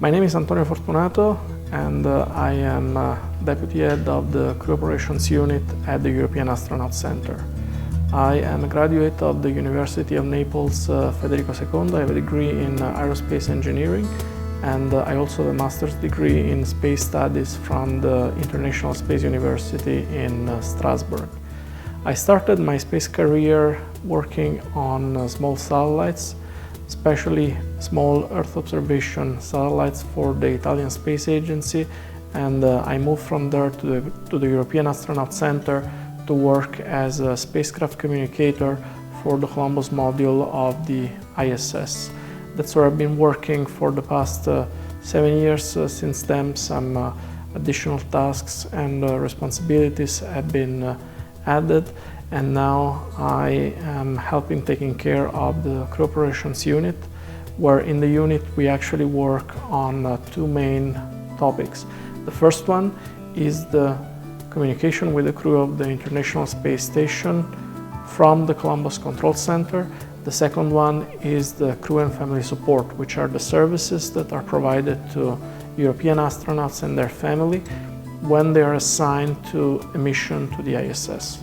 My name is Antonio Fortunato, and I am Deputy Head of the Crew Operations Unit at the European Astronaut Center. I am a graduate of the University of Naples Federico II. I have a degree in aerospace engineering, and I also have a master's degree in space studies from the International Space University in Strasbourg. I started my space career working on small satellites, especially small Earth observation satellites for the Italian Space Agency, and I moved from there to the European Astronaut Center to work as a spacecraft communicator for the Columbus module of the ISS. That's where I've been working for the past 7 years. Since then, some additional tasks and responsibilities have been added, and now I am helping taking care of the Crew Operations Unit, where in the unit we actually work on two main topics. The first one is the communication with the crew of the International Space Station from the Columbus Control Center. The second one is the crew and family support, which are the services that are provided to European astronauts and their family when they are assigned to a mission to the ISS.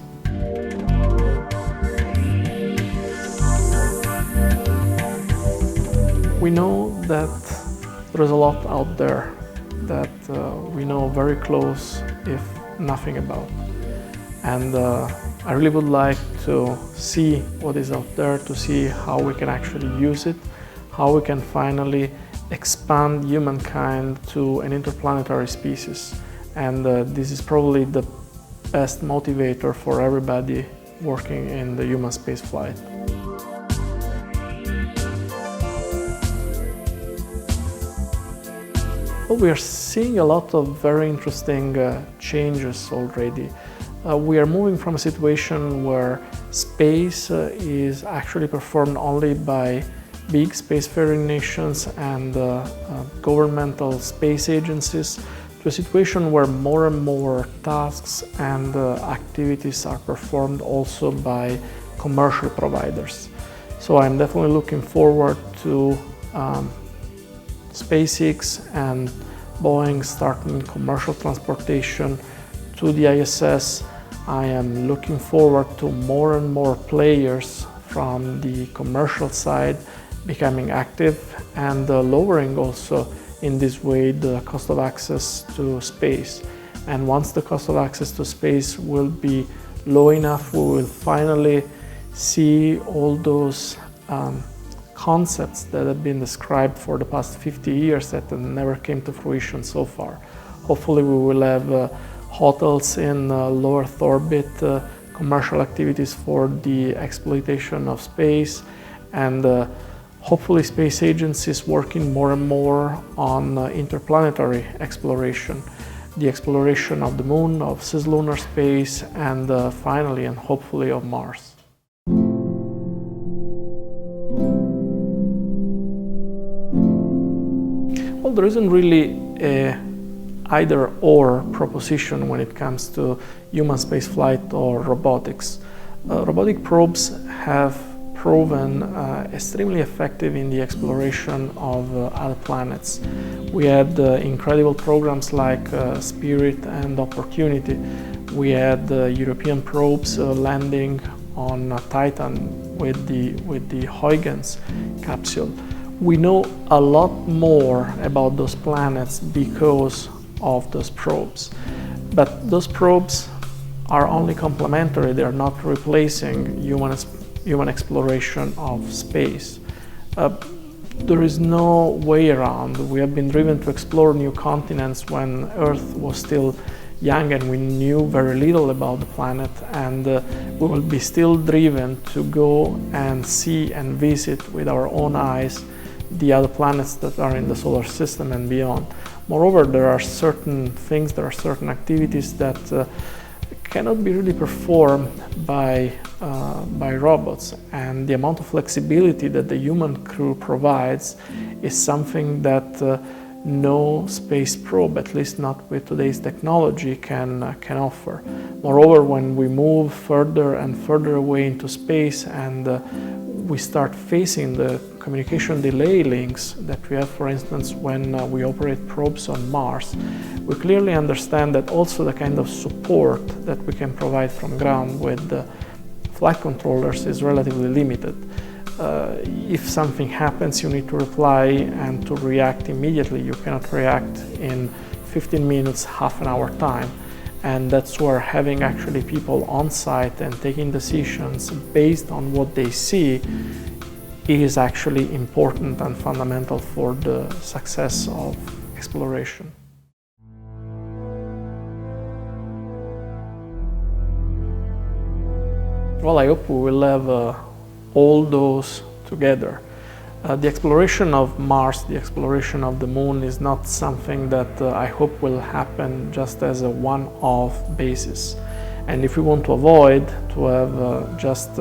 We know that there is a lot out there that we know very close, if nothing about. And I really would like to see what is out there, to see how we can actually use it, how we can finally expand humankind to an interplanetary species. And this is probably the best motivator for everybody working in the human space flight. Well, we are seeing a lot of very interesting changes already. We are moving from a situation where space is actually performed only by big spacefaring nations and governmental space agencies to a situation where more and more tasks and activities are performed also by commercial providers. So I'm definitely looking forward to SpaceX and Boeing starting commercial transportation to the ISS. I am looking forward to more and more players from the commercial side becoming active and lowering also in this way the cost of access to space. And once the cost of access to space will be low enough, we will finally see all those concepts that have been described for the past 50 years that never came to fruition so far. Hopefully we will have hotels in low Earth orbit, commercial activities for the exploitation of space, and hopefully space agencies working more and more on interplanetary exploration, the exploration of the moon, of cislunar space, and finally and hopefully of Mars. Well, there isn't really a either-or proposition when it comes to human spaceflight or robotics. Robotic probes have proven extremely effective in the exploration of other planets. We had incredible programs like Spirit and Opportunity. We had European probes landing on Titan with the Huygens capsule. We know a lot more about those planets because of those probes. But those probes are only complementary, they are not replacing human exploration of space. There is no way around. We have been driven to explore new continents when Earth was still young and we knew very little about the planet, and we will be still driven to go and see and visit with our own eyes the other planets that are in the solar system and beyond. Moreover, there are certain things, there are certain activities that cannot be really performed by robots, and the amount of flexibility that the human crew provides is something that no space probe, at least not with today's technology, can offer. Moreover, when we move further and further away into space and we start facing the communication delay links that we have, for instance, when we operate probes on Mars, we clearly understand that also the kind of support that we can provide from ground with the flight controllers is relatively limited. If something happens, you need to reply and to react immediately. You cannot react in 15 minutes, half an hour time. And that's where having actually people on site and taking decisions based on what they see is actually important and fundamental for the success of exploration. Well, I hope we will have all those together. The exploration of Mars, the exploration of the Moon is not something that I hope will happen just as a one-off basis. And if we want to avoid to have just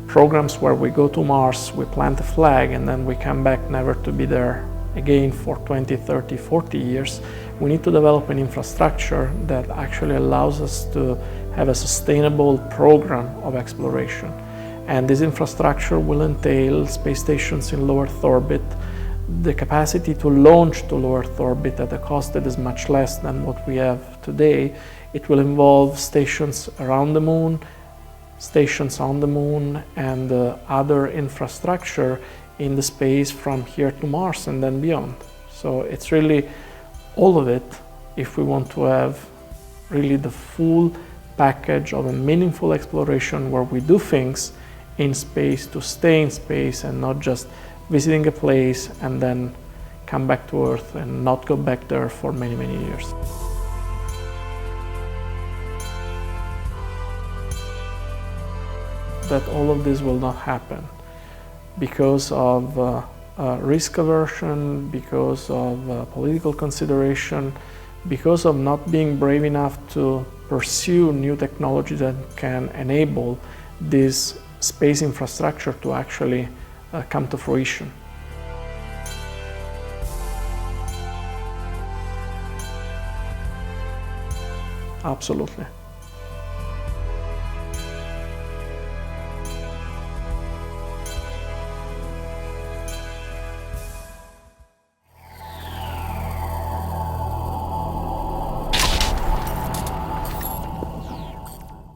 programs where we go to Mars, we plant a flag, and then we come back never to be there again for 20, 30, 40 years, we need to develop an infrastructure that actually allows us to have a sustainable program of exploration. And this infrastructure will entail space stations in low Earth orbit, the capacity to launch to low Earth orbit at a cost that is much less than what we have today. It will involve stations around the Moon, stations on the Moon, and other infrastructure in the space from here to Mars and then beyond. So it's really all of it if we want to have really the full package of a meaningful exploration where we do things in space to stay in space and not just visiting a place and then come back to Earth and not go back there for many, many years. That all of this will not happen because of risk aversion, because of political consideration, because of not being brave enough to pursue new technology that can enable this space infrastructure to actually come to fruition. Absolutely.